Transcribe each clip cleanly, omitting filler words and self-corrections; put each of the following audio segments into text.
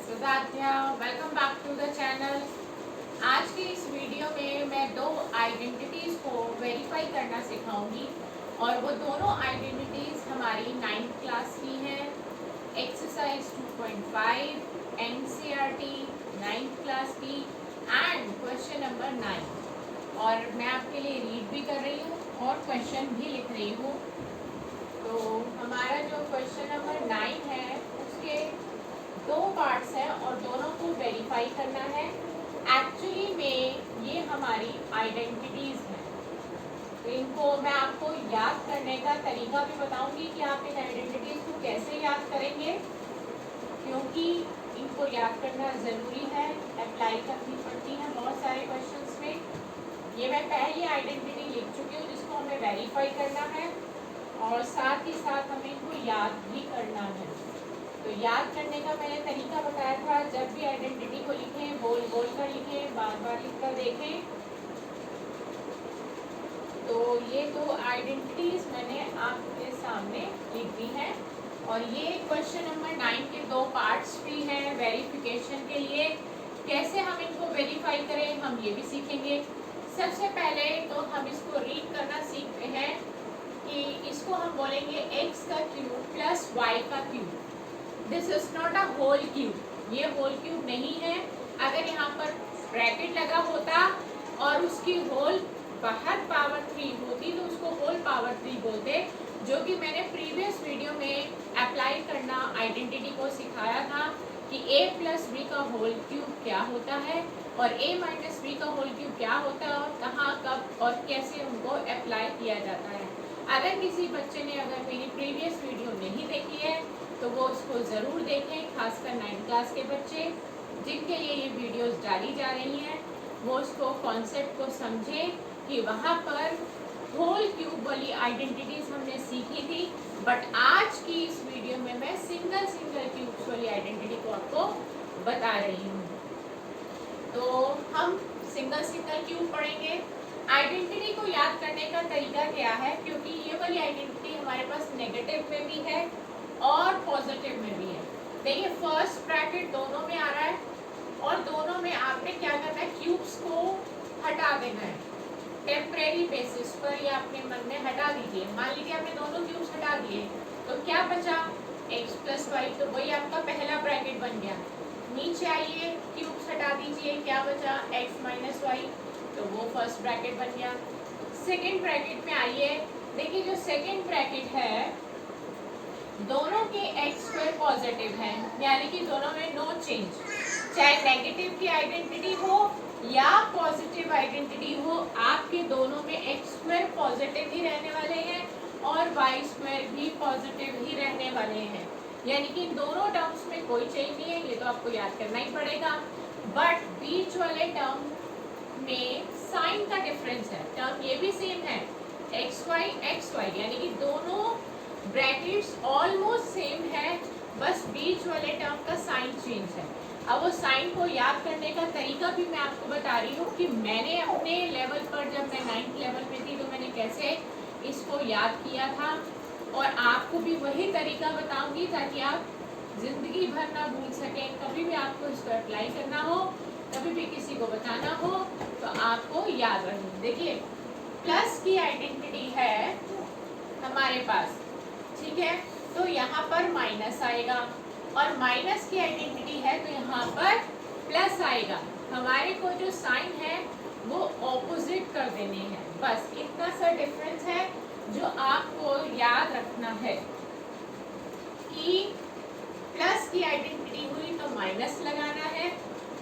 सुधाध्या, welcome back to the channel. आज की इस वीडियो में मैं दो आइडेंटिटीज़ को वेरीफाई करना सिखाऊंगी और वो दोनों आइडेंटिटीज़ हमारी 9th क्लास की हैं। एक्सरसाइज 2.5 एनसीईआरटी 9th क्लास की एंड क्वेश्चन नंबर 9। और मैं आपके लिए रीड भी कर रही हूँ और क्वेश्चन भी लिख रही हूँ। तो हमारा जो क्वेश्चन नंबर 9 है उसके दो पार्ट्स हैं और दोनों को वेरीफाई करना है। एक्चुअली में ये हमारी आइडेंटिटीज़ हैं, तो इनको मैं आपको याद करने का तरीका भी बताऊंगी कि आप इन आइडेंटिटीज़ को कैसे याद करेंगे, क्योंकि इनको याद करना ज़रूरी है, अप्लाई करनी पड़ती है बहुत सारे क्वेश्चंस में। ये मैं पहली आइडेंटिटी लिख चुकी हूँ जिसको हमें वेरीफाई करना है और साथ ही साथ हमें इनको याद भी करना है। तो याद करने का मैंने तरीका बताया था, जब भी आइडेंटिटी को लिखें बोल बोल कर लिखें, बार बार लिख कर देखें। तो ये दो आइडेंटिटीज मैंने आपके सामने लिख दी हैं और ये क्वेश्चन नंबर 9 के दो पार्ट्स भी हैं वेरिफिकेशन के लिए। कैसे हम इनको वेरीफाई करें हम ये भी सीखेंगे। सबसे पहले तो हम इसको रीड करना सीखते हैं कि इसको हम बोलेंगे x का क्यूब प्लस y का cube. This is not a whole cube, ये होल क्यूब नहीं है। अगर यहाँ पर ब्रैकेट लगा होता और उसकी होल बाहर पावर 3 होती तो उसको होल पावर 3 बोलते, जो कि मैंने प्रीवियस वीडियो में अप्लाई करना आइडेंटिटी को सिखाया था कि a प्लस बी का होल क्यूब क्या होता है और a माइनस बी का होल क्यूब क्या होता है और कहाँ कब और कैसे उनको अप्लाई किया जाता है। अगर किसी बच्चे ने अगर मेरी प्रीवियस वीडियो नहीं देखी है तो वो उसको ज़रूर देखें, खासकर 9th क्लास के बच्चे जिनके लिए ये वीडियोस डाली जा रही हैं, वो उसको कॉन्सेप्ट को समझें कि वहाँ पर होल क्यूब वाली आइडेंटिटीज़ हमने सीखी थी, बट आज की इस वीडियो में मैं सिंगल क्यूब्स वाली आइडेंटिटी को आपको बता रही हूँ। तो हम सिंगल क्यूब पढ़ेंगे। आइडेंटिटी को याद करने का तरीका क्या है, क्योंकि ये वाली आइडेंटिटी हमारे पास नेगेटिव में भी है और पॉजिटिव में भी है। देखिए फर्स्ट ब्रैकेट दोनों में आ रहा है और दोनों में आपने क्या करना है, क्यूब्स को हटा देना है टेम्परेरी बेसिस पर, या अपने मन में हटा दीजिए। मान लीजिए आपने दोनों क्यूब्स हटा दिए तो क्या बचा, x प्लस वाई, तो वही आपका पहला ब्रैकेट बन गया। नीचे आइए, क्यूब्स हटा दीजिए, क्या बचा, x माइनस वाई, तो वो फर्स्ट ब्रैकेट बन गया। सेकेंड ब्रैकेट में आइए, देखिए जो सेकेंड ब्रैकेट है दोनों के x स्क्वायर पॉजिटिव है, यानी कि दोनों में नो चेंज। चाहे नेगेटिव की आइडेंटिटी हो या पॉजिटिव आइडेंटिटी हो, आपके दोनों में x स्क्वायर पॉजिटिव ही रहने वाले हैं और y स्क्वायर भी पॉजिटिव ही रहने वाले हैं, यानी कि इन दोनों टर्म्स में कोई चेंज नहीं है। ये तो आपको याद करना ही पड़ेगा। बट बीच वाले टर्म में साइन का डिफरेंस है, टर्म ये भी सेम है एक्स वाई, यानी कि दोनों ब्रैकेट्स ऑलमोस्ट सेम है, बस बीच वाले टर्म का साइन चेंज है। अब वो साइन को याद करने का तरीका भी मैं आपको बता रही हूँ कि मैंने अपने लेवल पर, जब मैं 9th लेवल में थी, तो मैंने कैसे इसको याद किया था और आपको भी वही तरीका बताऊंगी ताकि आप जिंदगी भर ना भूल सकें। कभी भी आपको इसको अप्लाई करना हो, कभी भी किसी को बताना हो तो आपको याद रखें। देखिए प्लस की आइडेंटिटी है हमारे पास, ठीक है, तो यहाँ पर माइनस आएगा और माइनस की आइडेंटिटी है तो यहाँ पर प्लस आएगा। हमारे को जो साइन है वो ऑपोजिट कर देने हैं, बस इतना सा डिफरेंस है जो आपको याद रखना है कि प्लस की आइडेंटिटी हुई तो माइनस लगाना है,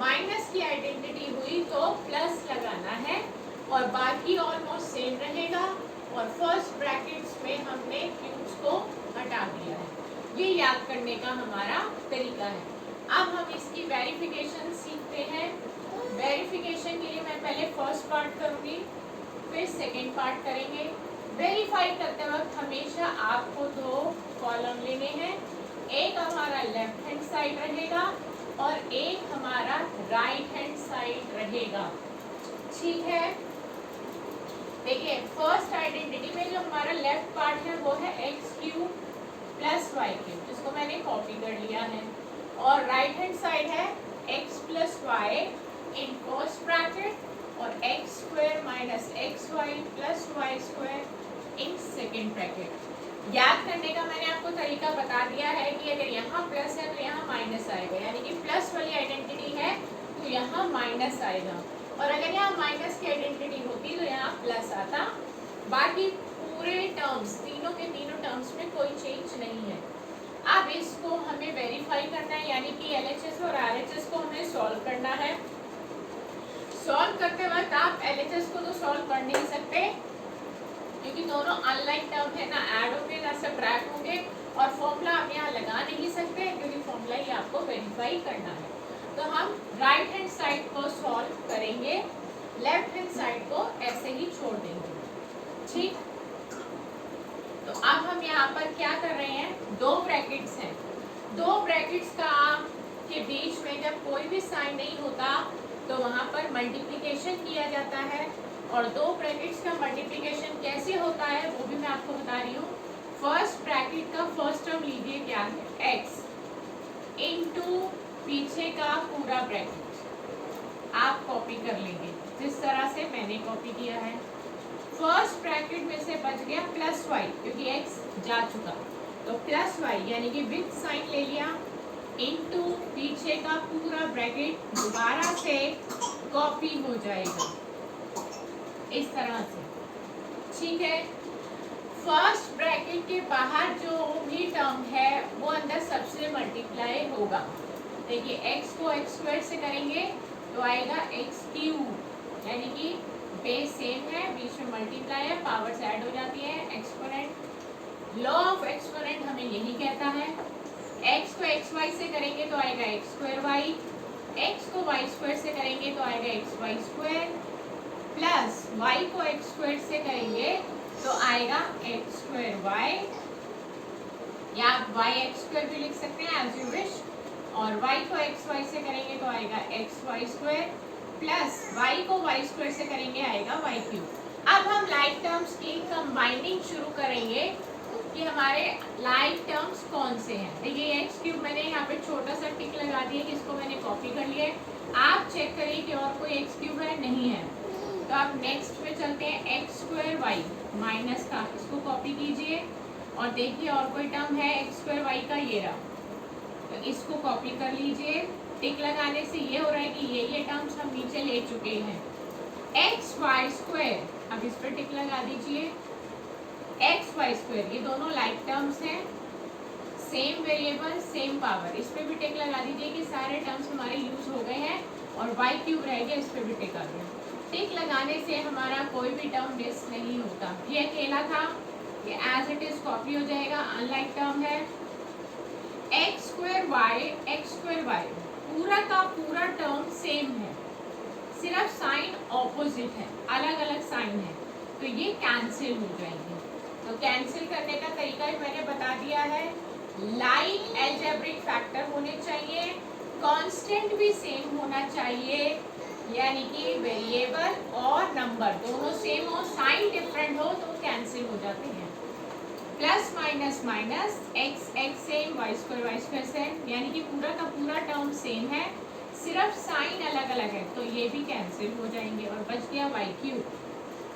माइनस की आइडेंटिटी हुई तो प्लस लगाना है और बाकी ऑलमोस्ट सेम रहेगा। और फर्स्ट ब्रैकेट्स में हमने क्यूब्स को हटा दिया है। ये याद करने का हमारा तरीका है। अब हम इसकी वेरिफिकेशन सीखते हैं। वेरिफिकेशन के लिए मैं पहले फर्स्ट पार्ट करूँगी, फिर सेकेंड पार्ट करेंगे। वेरीफाई करते वक्त हमेशा आपको दो कॉलम लेने हैं, एक हमारा लेफ्ट हैंड साइड रहेगा और एक हमारा राइट हैंड साइड रहेगा, ठीक है। देखिए फर्स्ट आइडेंटिटी में जो हमारा लेफ्ट पार्ट है वो है x cube plus y cube, जिसको मैंने कॉपी कर लिया है, और राइट हैंड साइड है x plus y in first bracket और x square minus x y plus y square in second bracket. याद करने का मैंने आपको तरीका बता दिया है कि अगर यहाँ प्लस है तो यहाँ माइनस आएगा, यानी कि प्लस वाली आइडेंटिटी है तो यहाँ माइनस आएगा, और अगर यहाँ माइनस की आइडेंटिटी होती तो यहाँ प्लस आता। बाकी पूरे टर्म्स, तीनों के तीनों टर्म्स में कोई चेंज नहीं है। अब इसको हमें वेरीफाई करना है, यानी कि LHS और RHS को हमें सॉल्व करना है। सॉल्व करते वक्त आप LHS को तो सॉल्व कर नहीं सकते क्योंकि दोनों अनलाइक टर्म है, ना ऐड होंगे ना सब्ट्रैक्ट होंगे, और फॉर्मूला आप यहाँ लगा नहीं सकते क्योंकि फॉर्मूला ही आपको वेरीफाई करना है। तो हम राइट हैंड साइड को सॉल्व करेंगे, लेफ्ट हैंड साइड को ऐसे ही छोड़ देंगे। ठीक, तो अब हम यहाँ पर क्या कर रहे हैं, दो ब्रैकेट्स हैं, दो ब्रैकेट्स का के बीच में जब कोई भी साइन नहीं होता तो वहाँ पर मल्टीप्लिकेशन किया जाता है, और दो ब्रैकेट्स का मल्टीप्लिकेशन कैसे होता है वो भी मैं आपको बता रही हूँ। फर्स्ट ब्रैकेट का फर्स्ट टर्म लीजिए, क्या है, x इनटू पीछे का पूरा ब्रैकेट आप कॉपी कर लेंगे जिस तरह से मैंने कॉपी किया है। फर्स्ट ब्रैकेट में से बच गया प्लस वाई क्योंकि x जा चुका, तो प्लस वाई यानी कि विद साइन ले लिया, इनटू पीछे का पूरा ब्रैकेट दोबारा से कॉपी हो जाएगा इस तरह से। ठीक है, फर्स्ट ब्रैकेट के बाहर जो भी टर्म है वो अंदर सबसे मल्टीप्लाई होगा। देखिए x को x स्क्वायर से करेंगे तो आएगा x क्यूब, यानी कि बेस सेम है, बीच में मल्टीप्लाई है, पावर्स ऐड हो जाती है, एक्सपोनेंट। लॉ ऑफ एक्सपोनेंट हमें यही कहता है। x को एक्स वाई से करेंगे तो आएगा एक्स स्क्वायर वाई, x को वाई स्क्वायर से करेंगे तो आएगा X Y square, plus y को एक्स स्क्वायर से करेंगे तो आएगा एक्स स्क्वायर वाई, या आप वाई एक्स स्क्वायर भी लिख सकते हैं एज यू विश, और y को एक्स वाई से करेंगे तो आएगा X Y square, plus y को y स्क्वायर से करेंगे आएगा y क्यूब। अब हम लाइक टर्म्स की कंबाइनिंग शुरू करेंगे कि हमारे लाइक टर्म्स कौन से हैं। देखिए x क्यूब मैंने यहाँ पे छोटा सा टिक लगा दिया कि इसको मैंने कॉपी कर लिया है। आप चेक करिए कि और कोई x क्यूब है, नहीं है, तो आप नेक्स्ट पे चलते हैं। एक्स स्क्वायर वाई माइनस का, इसको कॉपी कीजिए, और देखिए और कोई टर्म है एक्स स्क्वायर वाई का, ये रहा, तो इसको कॉपी कर लीजिए। टिक लगाने से ये हो रहा है कि ये टर्म्स हम नीचे ले चुके हैं। एक्स वाई स्क्वायर, अब इस पर टिक लगा दीजिए, एक्स वाई स्क्वायर, ये दोनों लाइक टर्म्स हैं, सेम वेरिएबल सेम पावर, इस पर भी टिक लगा दीजिए कि सारे टर्म्स हमारे यूज हो गए हैं, और वाई क्यूब रह गया, इस पर भी टिक आ गया। टिक लगाने से हमारा कोई भी टर्म मिस नहीं होता, ये अकेला था, ये एज इट इज कॉपी हो जाएगा, अनलाइक टर्म है। एक्स स्क्वायर वाई पूरा का पूरा टर्म सेम है, सिर्फ साइन ऑपोजिट है, अलग अलग साइन है, तो ये कैंसिल हो जाएंगे। तो कैंसिल करने का तरीका भी मैंने बता दिया है। लाइक एल्जेब्रिक फैक्टर होने चाहिए, कांस्टेंट भी सेम होना चाहिए, यानी कि वेरिएबल और नंबर दोनों सेम हो, साइन डिफरेंट हो तो कैंसिल हो जाते हैं। Plus minus minus, X X same, Y square same, यानी कि पूरा का पूरा टर्म सेम है, सिर्फ साइन अलग अलग है, तो ये भी कैंसिल हो जाएंगे, और बच गया वाई क्यूब।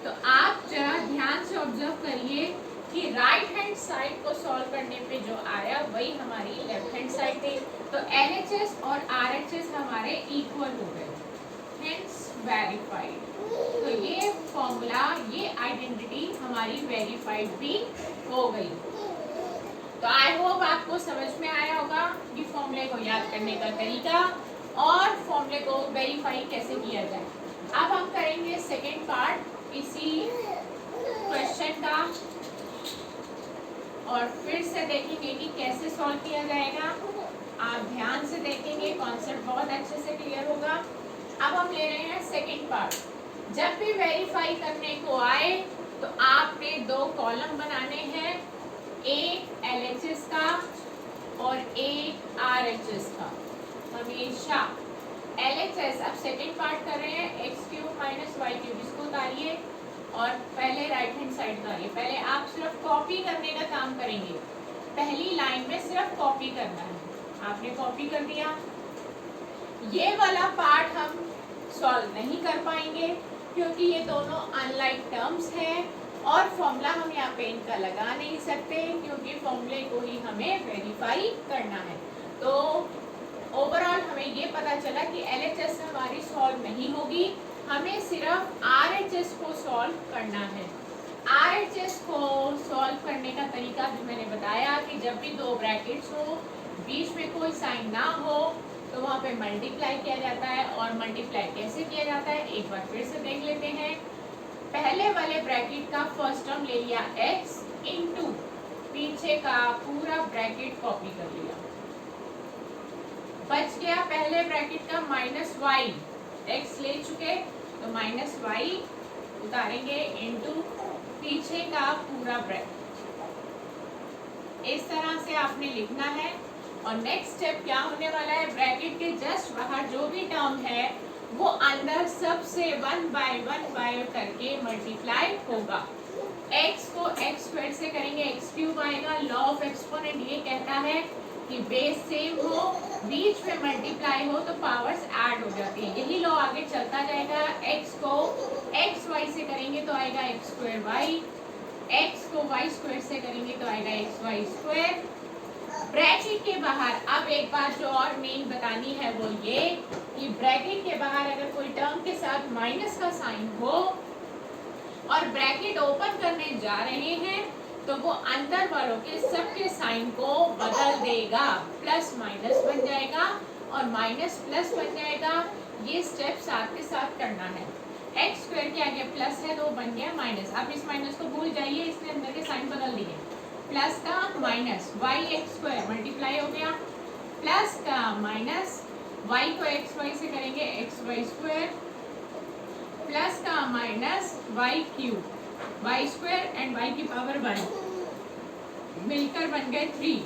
तो आप जरा ध्यान से ऑब्जर्व करिए कि राइट हैंड साइड को सॉल्व करने पे जो आया वही हमारी लेफ्ट हैंड साइड थी, तो LHS और RHS हमारे इक्वल हो गए, हेंस वेरीफाइड। तो ये फॉर्मूला, ये आइडेंटिटी हमारी वेरीफाइड भी हो गई। तो आई होप आपको समझ में आया होगा कि फॉर्मूले को याद करने का तरीका और फॉर्मूले को वेरीफाई कैसे किया जाए। अब हम करेंगे सेकेंड पार्ट इसी क्वेश्चन का, और फिर से देखेंगे कि कैसे सॉल्व किया जाएगा। आप ध्यान से देखेंगे, कॉन्सेप्ट बहुत अच्छे से क्लियर होगा। अब हम ले रहे हैं सेकेंड पार्ट। जब भी वेरीफाई करने को आए तो आपने दो कॉलम बनाने हैं, एक LHS का और एक RHS का। हमेशा LHS, अब सेकेंड पार्ट कर रहे हैं, X cube minus Y cube, इसको उतारिए और पहले राइट हैंड साइड उतारिए। पहले आप सिर्फ कॉपी करने का काम करेंगे, पहली लाइन में सिर्फ कॉपी करना है। आपने कॉपी कर दिया। ये वाला पार्ट हम सॉल्व नहीं कर पाएंगे क्योंकि ये दोनों अनलाइक टर्म्स हैं और फॉर्मूला हम यहाँ पे इनका लगा नहीं सकते क्योंकि फॉर्मूले को ही हमें वेरीफाई करना है। तो ओवरऑल हमें ये पता चला कि LHS हमारी सॉल्व नहीं होगी, हमें सिर्फ RHS को सॉल्व करना है। RHS को सॉल्व करने का तरीका भी मैंने बताया कि जब भी दो ब्रैकेट्स हो, बीच में कोई साइन ना हो, तो वहाँ पे मल्टीप्लाई किया जाता है। और मल्टीप्लाई कैसे किया जाता है एक बार फिर से देख लेते हैं। पहले वाले ब्रैकेट का फर्स्ट टर्म ले लिया x इनटू पीछे का पूरा ब्रैकेट कॉपी कर लिया, बच गया पहले ब्रैकेट का माइनस वाई, x ले चुके तो माइनस वाई उतारेंगे इनटू पीछे का पूरा ब्रैकेट। इस तरह से आपने लिखना है। और नेक्स्ट स्टेप क्या होने वाला है, ब्रैकेट के जस्ट बाहर जो भी टर्म है वो अंदर सबसे 1 बाय करके मल्टीप्लाई होगा। x को x स्क्वायर से करेंगे x क्यूब आएगा। लॉ ऑफ एक्सपोनेंट ये कहता है कि बेस सेम हो, बीच में मल्टीप्लाई हो तो पावर्स ऐड हो जाती है। यही लॉ आगे चलता जाएगा। x को x y से करेंगे तो आएगा x स्क्वायर y, x को y स्क्वायर से करेंगे तो आएगा x y स्क्वायर। ब्रैकेट के बाहर अब एक बात जो और मेन बतानी है वो ये कि ब्रैकेट के बाहर अगर कोई टर्म के साथ माइनस का साइन हो और ब्रैकेट ओपन करने जा रहे हैं तो वो अंदर वालों के सबके साइन को बदल देगा, प्लस माइनस बन जाएगा और माइनस प्लस बन जाएगा। ये स्टेप साथ के साथ करना है। एक्स स्क्वायर के आगे प्लस है तो बन गया माइनस। आप इस माइनस को भूल जाइए, इसने अंदर के साइन बदल दिए। प्लस का minus Y X square multiply हो गया, प्लस का माइनस वाई को एक्स वाई से करेंगे एक्स वाई स्क्वायर, प्लस का minus Y cube Y square and Y की पावर 1 मिलकर बन गए 3।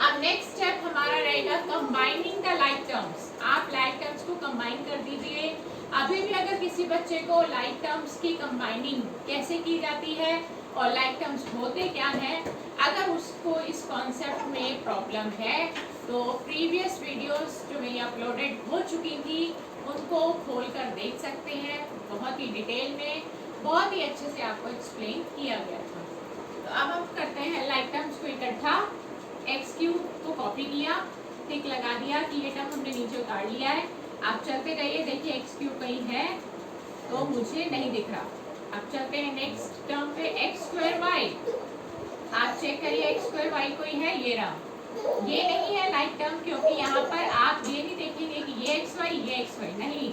अब नेक्स्ट स्टेप हमारा रहेगा कंबाइनिंग द लाइक टर्म्स। आप लाइक टर्म्स को कंबाइन कर दीजिए। अभी भी अगर किसी बच्चे को लाइक टर्म्स की कंबाइनिंग कैसे की जाती है और लाइक टर्म्स होते क्या हैं, अगर उसको इस कॉन्सेप्ट में प्रॉब्लम है तो प्रीवियस वीडियोस जो मेरी अपलोडेड हो चुकी थी उनको खोल कर देख सकते हैं। बहुत ही डिटेल में बहुत ही अच्छे से आपको एक्सप्लेन किया गया था। तो अब हम करते हैं लाइक टर्म्स को इकट्ठा। एक्स क्यूब को कॉपी किया, टिक लगा दिया कि ये टर्म हमने नीचे उतार लिया है। आप चलते रहिए, देखिए एक्स क्यूब कहीं है तो मुझे नहीं दिख रहा। अब चलते हैं नेक्स्ट टर्म पे, एक्स स्क्वायर वाई। आप चेक करिए एक्स स्क्वायर वाई कोई है, ये रहा। ये नहीं है लाइक टर्म क्योंकि यहाँ पर आप ये नहीं देखेंगे कि ये एक्स वाई ये एक्स वाई, नहीं,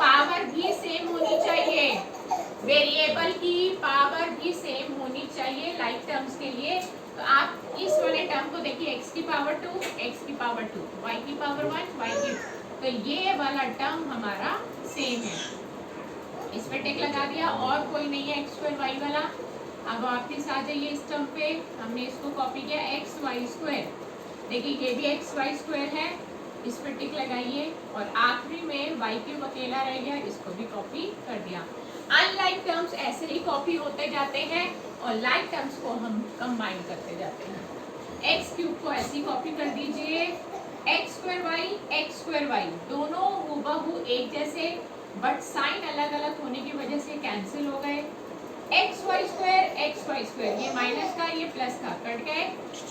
पावर भी सेम होनी चाहिए, वेरिएबल की पावर भी सेम होनी चाहिए लाइक टर्म्स के लिए। तो आप इस वाले टर्म को देखिए, एक्स की पावर 2 एक्स की पावर 2 वाई की पावर 1 वाई की, तो ये वाला टर्म हमारा सेम है। इस पे टिक लगा दिया और कोई नहीं है एक्स स्क्वायर वाई वाला। अब वापस आ जाइए इस टर्म पे, हमने इसको कॉपी किया एक्स वाई स्क्वायर, देखिए ये भी एक्स वाई स्क्वायर है, इस पर टिक लगाइए और आखिरी में वाई क्यूब अकेला रह गया, इसको भी कॉपी कर दिया। अनलाइक टर्म्स ऐसे ही कॉपी होते जाते हैं और लाइक टर्म्स को हम कंबाइन करते जाते हैं। एक्स क्यूब को ऐसी कॉपी कर दीजिए, एक्स स्क्वायर वाई दोनों हूबहू एक जैसे बट साइन अलग अलग होने की वजह से कैंसिल हो गए। एक्स वाई स्क्वायर ये माइनस का ये प्लस का कट गए,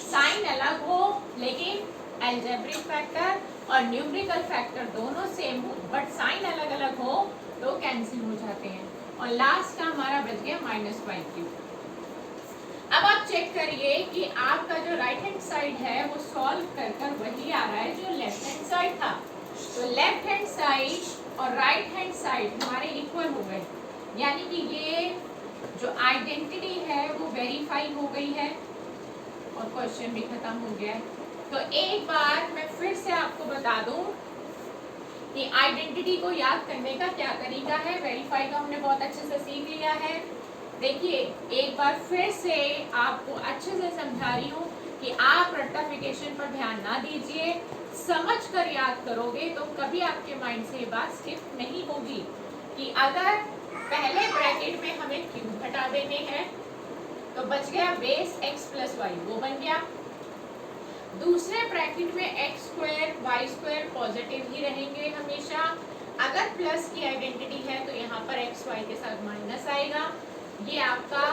साइन अलग हो लेकिन अलजेब्रिक फैक्टर और न्यूमेरिकल फैक्टर दोनों सेम हो बट साइन अलग अलग हो तो कैंसिल हो जाते हैं। और लास्ट का हमारा बच गया माइनस वाई क्यूब। अब आप चेक करिए कि आपका जो राइट हैंड साइड है वो सॉल्व कर कर वही आ रहा है जो लेफ्ट हैंड साइड था। तो लेफ्ट हैंड साइड और राइट हैंड साइड हमारे इक्वल हो गए, यानी कि ये जो आइडेंटिटी है वो वेरीफाई हो गई है और क्वेश्चन भी खत्म हो गया है। तो एक बार मैं फिर से आपको बता दूं कि आइडेंटिटी को याद करने का क्या तरीका है। वेरीफाई का हमने बहुत अच्छे से सीख लिया है। देखिए एक बार फिर से आपको अच्छे से समझा रही हूँ कि आप रेक्टिफिकेशन पर ध्यान ना दीजिए, समझ कर याद करोगे तो कभी आपके माइंड से ये बात स्किप नहीं होगी कि अगर पहले ब्रैकेट में हमें क्यूब हटा देने हैं तो बच गया बेस एक्स प्लस वाई, वो बन गया। दूसरे ब्रैकेट में x square y square positive ही रहेंगे हमेशा। अगर प्लस की आइडेंटिटी है तो यहाँ पर एक्स वाई के साथ माइनस आएगा। ये आपका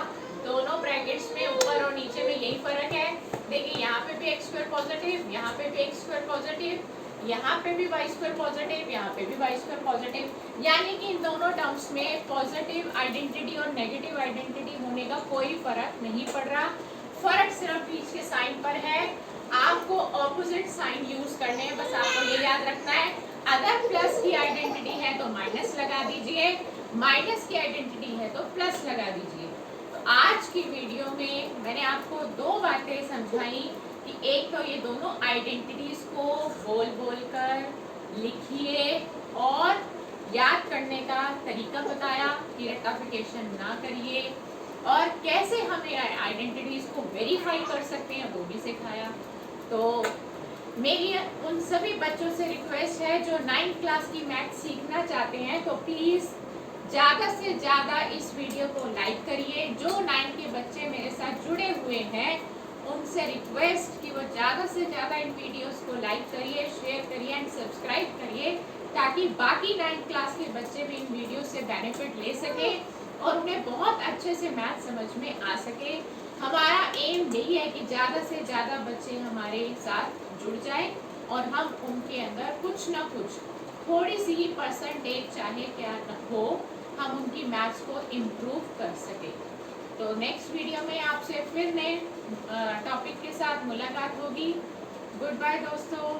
दोनों ब्रैकेट्स में ऊपर और नीचे में यही फर्क है। देखिए यहाँ पे भी एक्स स्क्वायर पॉजिटिव, यहाँ पे भी एक्स स्क्वायर पॉजिटिव, यहाँ पे भी वाई स्क्वायर पॉजिटिव, यहाँ पे भी वाई स्क्वायर पॉजिटिव। यानी कि इन दोनों टर्म्स में पॉजिटिव आइडेंटिटी और नेगेटिव आइडेंटिटी होने का कोई फर्क नहीं पड़ रहा। फर्क सिर्फ बीच के साइन पर है। आपको ऑपोजिट साइन यूज करने हैं, बस आपको ये याद रखना है। अगर प्लस की आइडेंटिटी है तो माइनस लगा दीजिए, माइनस की आइडेंटिटी है तो प्लस लगा दीजिए। तो आज की वीडियो में मैंने आपको दो बातें समझाई कि एक तो ये दोनों आइडेंटिटीज को बोल बोल कर लिखिए और याद करने का तरीका बताया कि रेक्टिफिकेशन ना करिए, और कैसे हमें आइडेंटिटीज को वेरीफाई कर सकते हैं वो भी सिखाया। तो मेरी उन सभी बच्चों से रिक्वेस्ट है जो 9th क्लास की मैथ सीखना चाहते हैं तो प्लीज़ ज़्यादा से ज़्यादा इस वीडियो को लाइक करिए। जो 9th के बच्चे मेरे साथ जुड़े हुए हैं उनसे रिक्वेस्ट कि वो ज़्यादा से ज़्यादा इन वीडियोस को लाइक करिए, शेयर करिए एंड सब्सक्राइब करिए, ताकि बाकी 9th क्लास के बच्चे भी इन वीडियो से बेनिफिट ले सकें और उन्हें बहुत अच्छे से मैथ समझ में आ सके। हमारा एम यही है कि ज़्यादा से ज़्यादा बच्चे हमारे साथ जुड़ जाएं और हम उनके अंदर कुछ ना कुछ थोड़ी सी ही परसेंटेज चाहे क्या हो, हम उनकी मैथ्स को इम्प्रूव कर सके। तो नेक्स्ट वीडियो में आपसे फिर नए टॉपिक के साथ मुलाकात होगी। गुड बाय दोस्तों।